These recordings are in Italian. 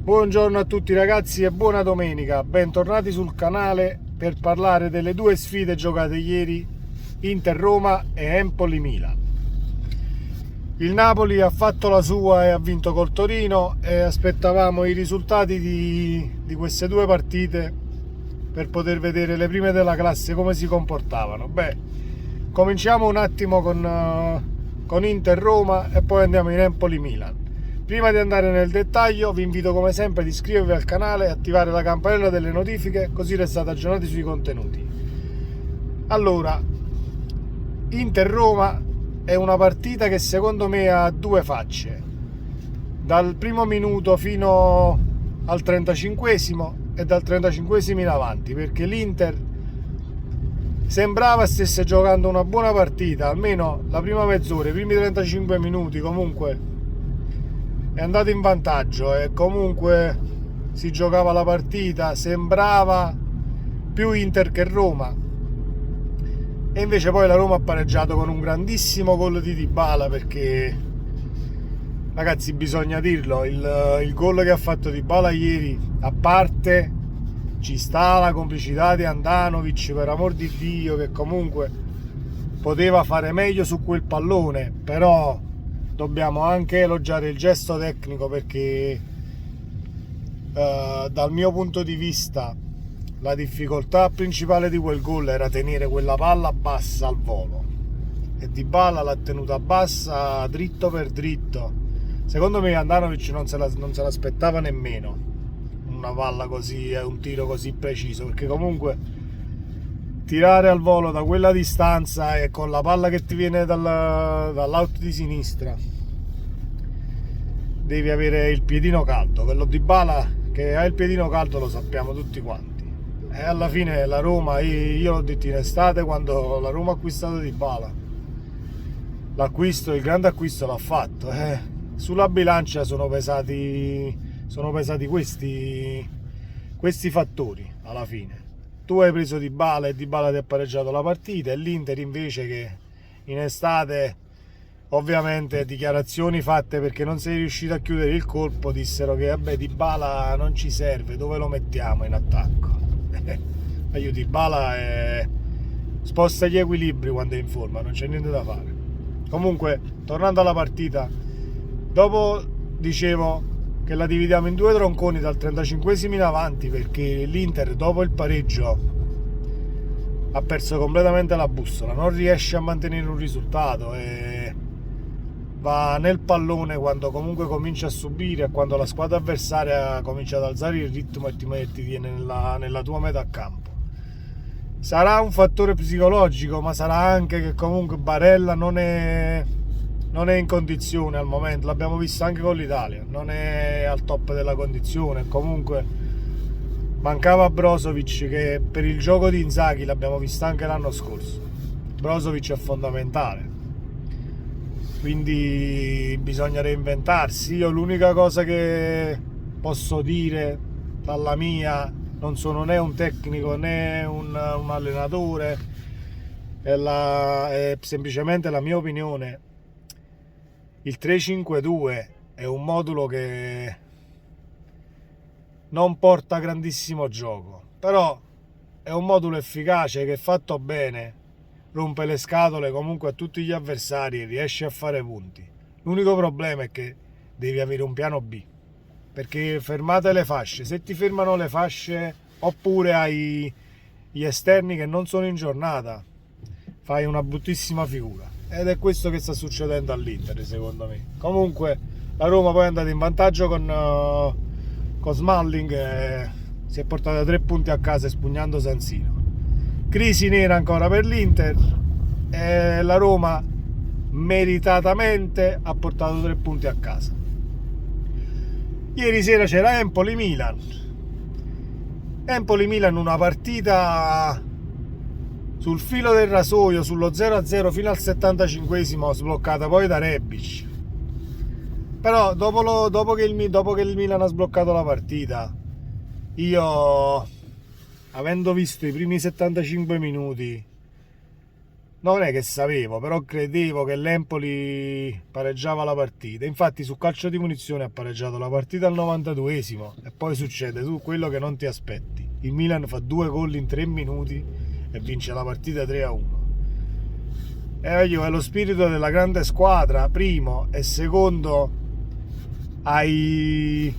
Buongiorno a tutti ragazzi e buona domenica, bentornati sul canale per parlare delle due sfide giocate ieri, Inter-Roma e Empoli-Milan. Il Napoli ha fatto la sua e ha vinto col Torino e aspettavamo i risultati di queste due partite per poter vedere le prime della classe come si comportavano. Cominciamo un attimo con Inter-Roma e poi andiamo in Empoli-Milan. Prima di andare nel dettaglio vi invito come sempre ad iscrivervi al canale e attivare la campanella delle notifiche, così restate aggiornati sui contenuti. Allora, Inter-Roma è una partita che secondo me ha due facce, dal primo minuto fino al 35esimo e dal 35esimo in avanti, perché l'Inter sembrava stesse giocando una buona partita, almeno la prima mezz'ora, i primi 35 minuti comunque è andato in vantaggio e comunque si giocava la partita, sembrava più Inter che Roma, e invece poi la Roma ha pareggiato con un grandissimo gol di Dybala, perché ragazzi bisogna dirlo, il gol che ha fatto Dybala ieri, a parte ci sta la complicità di Handanovic, per amor di Dio, che comunque poteva fare meglio su quel pallone, però dobbiamo anche elogiare il gesto tecnico, perché dal mio punto di vista la difficoltà principale di quel gol era tenere quella palla bassa al volo, e Dybala l'ha tenuta bassa dritto per dritto. Secondo me Handanovic non se l'aspettava nemmeno una palla così, un tiro così preciso, perché comunque tirare al volo da quella distanza e con la palla che ti viene dall'out di sinistra devi avere il piedino caldo. Quello Dybala che ha il piedino caldo lo sappiamo tutti quanti, e alla fine la Roma, io l'ho detto in estate quando la Roma ha acquistato Dybala, il grande acquisto l'ha fatto, sulla bilancia sono pesati questi fattori. Alla fine tu hai preso Dybala e Dybala ti ha pareggiato la partita, e l'Inter invece, che in estate ovviamente dichiarazioni fatte perché non sei riuscito a chiudere il colpo, dissero che vabbè Dybala non ci serve, dove lo mettiamo in attacco? Io Dybala sposta gli equilibri quando è in forma, non c'è niente da fare. Comunque, tornando alla partita, dopo dicevo che la dividiamo in due tronconi dal 35esimo in avanti, perché l'Inter dopo il pareggio ha perso completamente la bussola, non riesce a mantenere un risultato e va nel pallone quando comunque comincia a subire, e quando la squadra avversaria comincia ad alzare il ritmo e ti tiene nella tua metà campo. Sarà un fattore psicologico, ma sarà anche che comunque Barella non è in condizione al momento, l'abbiamo visto anche con l'Italia, non è al top della condizione. Comunque mancava Brozovic, che per il gioco di Inzaghi l'abbiamo visto anche l'anno scorso, Brozovic è fondamentale, quindi bisogna reinventarsi. Io l'unica cosa che posso dire dalla mia, non sono né un tecnico né un allenatore, è semplicemente la mia opinione. Il 3-5-2 è un modulo che non porta grandissimo gioco, però è un modulo efficace che, fatto bene, rompe le scatole comunque a tutti gli avversari e riesce a fare punti. L'unico problema è che devi avere un piano B, perché fermate le fasce, se ti fermano le fasce oppure hai gli esterni che non sono in giornata, fai una bruttissima figura, ed è questo che sta succedendo all'Inter secondo me. Comunque la Roma poi è andata in vantaggio con Smalling e si è portata 3 punti a casa espugnando San Siro. Crisi nera ancora per l'Inter, e la Roma meritatamente ha portato 3 punti a casa. Ieri sera c'era Empoli-Milan, una partita sul filo del rasoio, sullo 0-0 fino al 75esimo, sbloccata poi da Rebic. Però dopo che il Milan ha sbloccato la partita, io, avendo visto i primi 75 minuti, non è che sapevo, però credevo che l'Empoli pareggiava la partita. Infatti su calcio di punizione ha pareggiato la partita al 92esimo e poi succede tu quello che non ti aspetti. Il Milan fa 2 gol in 3 minuti e vince la partita 3-1. E io è lo spirito della grande squadra, primo, e secondo hai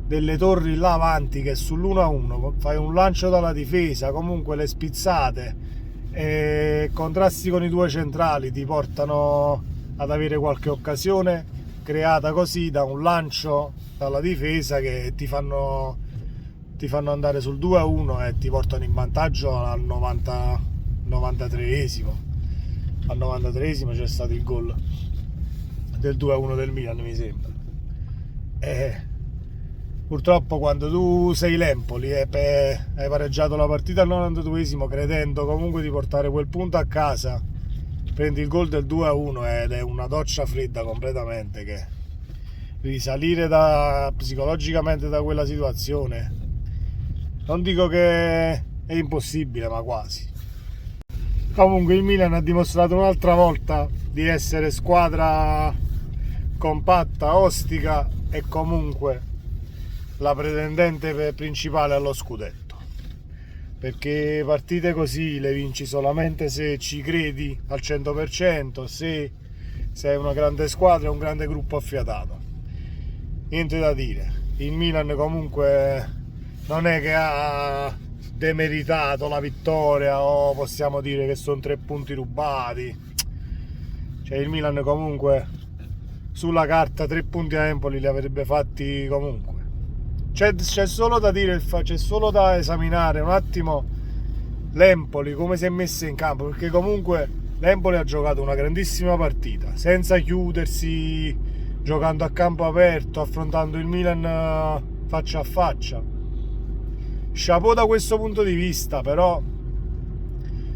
delle torri là avanti che sull'1-1 fai un lancio dalla difesa, comunque le spizzate e contrasti con i due centrali ti portano ad avere qualche occasione creata così da un lancio dalla difesa che ti fanno andare sul 2-1 e ti portano in vantaggio al 93esimo. Al 93esimo c'è stato il gol del 2-1 del Milan, mi sembra. Purtroppo quando tu sei l'Empoli e hai pareggiato la partita al 92esimo credendo comunque di portare quel punto a casa, prendi il gol del 2-1 ed è una doccia fredda completamente, che risalire psicologicamente da quella situazione, non dico che è impossibile, ma quasi. Comunque il Milan ha dimostrato un'altra volta di essere squadra compatta, ostica e comunque la pretendente principale allo scudetto, perché partite così le vinci solamente se ci credi al 100%, se sei una grande squadra e un grande gruppo affiatato. Niente da dire, il Milan comunque non è che ha demeritato la vittoria o possiamo dire che sono 3 punti rubati. Cioè il Milan comunque sulla carta 3 punti a Empoli li avrebbe fatti comunque. C'è solo da dire, c'è solo da esaminare un attimo l'Empoli come si è messa in campo, perché comunque l'Empoli ha giocato una grandissima partita senza chiudersi, giocando a campo aperto, affrontando il Milan faccia a faccia. Chapeau da questo punto di vista, però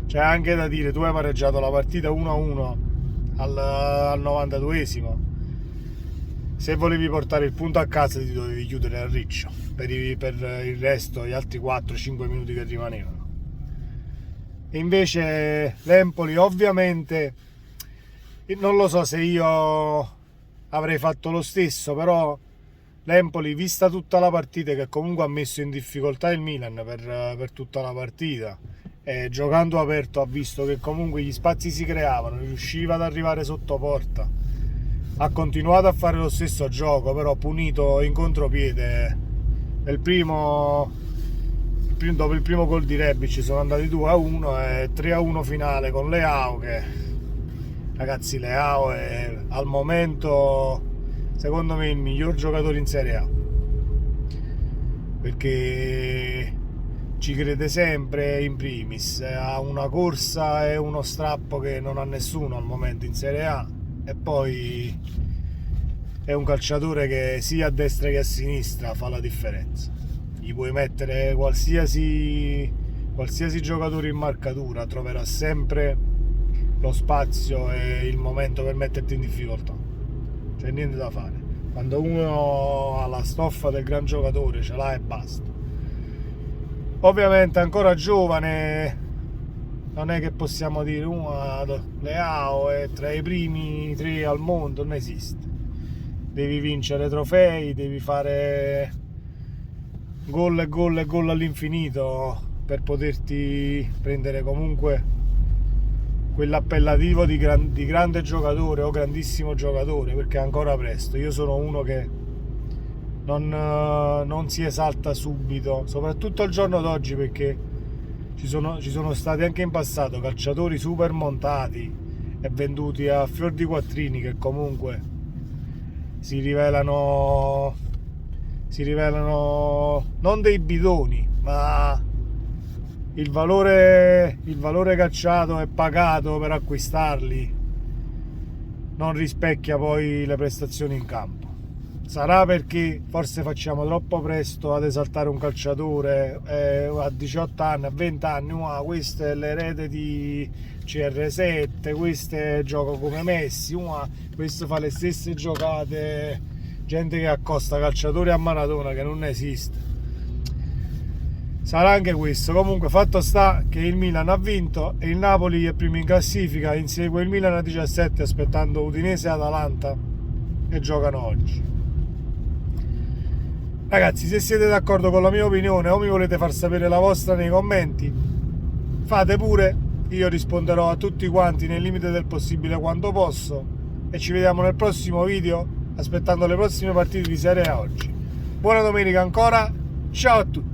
c'è anche da dire, tu hai pareggiato la partita 1-1 al 92esimo. Se volevi portare il punto a casa ti dovevi chiudere a riccio per il resto, gli altri 4-5 minuti che rimanevano. E invece l'Empoli, ovviamente, non lo so se io avrei fatto lo stesso, però l'Empoli, vista tutta la partita, che comunque ha messo in difficoltà il Milan per tutta la partita, e giocando aperto ha visto che comunque gli spazi si creavano, riusciva ad arrivare sotto porta, ha continuato a fare lo stesso gioco, però punito in contropiede. Dopo il primo gol di Rebic sono andati 2-1 e 3-1 finale con Leao, che ragazzi, Leao è al momento secondo me il miglior giocatore in Serie A, perché ci crede sempre in primis, ha una corsa e uno strappo che non ha nessuno al momento in Serie A, e poi è un calciatore che sia a destra che a sinistra fa la differenza. Gli puoi mettere qualsiasi giocatore in marcatura, troverà sempre lo spazio e il momento per metterti in difficoltà, c'è niente da fare. Quando uno ha la stoffa del gran giocatore ce l'ha e basta. Ovviamente ancora giovane, non è che possiamo dire Leao è tra i primi 3 al mondo, non esiste. Devi vincere trofei, devi fare gol e gol e gol all'infinito per poterti prendere comunque quell'appellativo di grande giocatore o grandissimo giocatore, perché è ancora presto. Io sono uno che non si esalta subito, soprattutto al giorno d'oggi, perché ci sono stati anche in passato calciatori super montati e venduti a fior di quattrini che comunque si rivelano non dei bidoni, ma il valore cacciato e pagato per acquistarli non rispecchia poi le prestazioni in campo. Sarà perché forse facciamo troppo presto ad esaltare un calciatore a 18 anni, a 20 anni, questo è l'erede di CR7, questo gioca come Messi, questo fa le stesse giocate, gente che accosta calciatori a Maradona, che non esiste. sarà anche questo. Comunque fatto sta che il Milan ha vinto e il Napoli è primo in classifica, insegue il Milan a 17 aspettando Udinese e Atalanta che giocano oggi. Ragazzi, se siete d'accordo con la mia opinione o mi volete far sapere la vostra nei commenti, fate pure, io risponderò a tutti quanti nel limite del possibile quando posso e ci vediamo nel prossimo video aspettando le prossime partite di Serie A oggi. Buona domenica ancora, ciao a tutti!